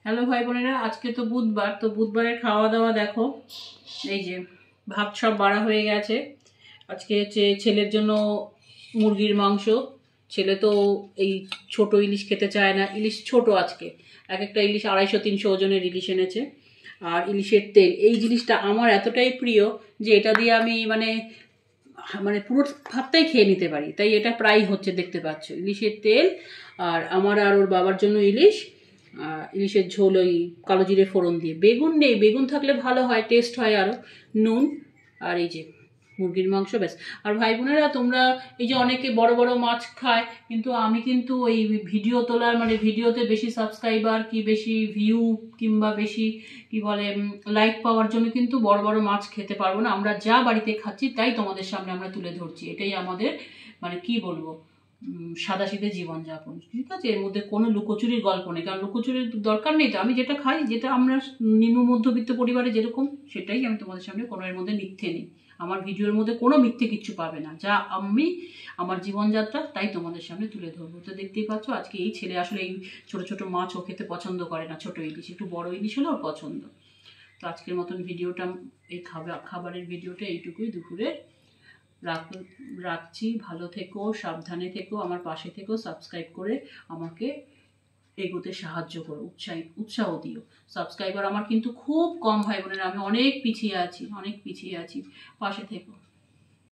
Hello ভাই বোনেরা, আজকে তো বুধবার, তো বুধবারের খাওয়া দাওয়া দেখো। এই যে ভাত সব বাড়া হয়ে গেছে। আজকে হচ্ছে ছেলের জন্য মুরগির মাংস। ছেলে তো এই ছোট ইলিশ খেতে চায় না, ইলিশ ছোট আজকে। এক একটা ইলিশ 250-300 ওজনের ইলিশ এনেছে। আর ইলিশের তেল, এই জিনিসটা আমার এতটাই প্রিয় যে এটা দিয়ে আমি মানে মানে পুরো ভাতটাই খেয়ে নিতে পারি। তাই এটা প্রায় হচ্ছে, দেখতে পাচ্ছ, ইলিশের তেল। আর আমার আর ওর বাবার জন্য ইলিশ, ইলিশের ঝোল ওই কালো জিরে ফোড়ন দিয়ে। বেগুন নেই, বেগুন থাকলে ভালো হয়, টেস্ট হয় আরও। নুন, আর এই যে মুরগির মাংস, ব্যাস। আর ভাই বোনেরা, তোমরা এই যে অনেকে বড় বড় মাছ খায়, কিন্তু আমি কিন্তু ওই ভিডিও তোলার মানে ভিডিওতে বেশি সাবস্ক্রাইবার কি বেশি ভিউ কিংবা বেশি কি বলে লাইক পাওয়ার জন্য কিন্তু বড় বড় মাছ খেতে পারবো না। আমরা যা বাড়িতে খাচ্ছি তাই তোমাদের সামনে আমরা তুলে ধরছি। এটাই আমাদের মানে কি বলবো, সাদাসিধে জীবনযাপন, ঠিক আছে? এর মধ্যে কোনো লুকোচুরির গল্প নেই, কারণ লুকোচুরির দরকার নেই। তো আমি যেটা খাই, যেটা আমরা নিম্ন মধ্যবিত্ত পরিবারে যেরকম, সেটাই আমি তোমাদের সামনে, কোনো এর মধ্যে মিথ্যে নেই। আমার ভিডিওর মধ্যে কোনো মিথ্যে কিচ্ছু পাবে না, যা আমি আমার জীবনযাত্রা তাই তোমাদের সামনে তুলে ধরবো। তো দেখতেই পাচ্ছ, আজকে এই ছেলে আসলে এই ছোট ছোট মাছ ও খেতে পছন্দ করে না, ছোট ইলিশ, একটু বড় ইলিশ হলে ওর পছন্দ। তো আজকের মতন ভিডিওটা, এই খাবারের ভিডিওটা এইটুকুই। দুপুরে রাখছি। ভালো থেকো, সাবধানে থেকো, আমার পাশে থেকো, সাবস্ক্রাইব করে আমাকে এগোতে সাহায্য করো, উৎসাহ দিও। সাবস্ক্রাইবার আমার কিন্তু খুব কম, ভাই বোনেরা, আমি অনেক পিছিয়ে আছি, অনেক পিছিয়ে আছি। পাশে থেকো।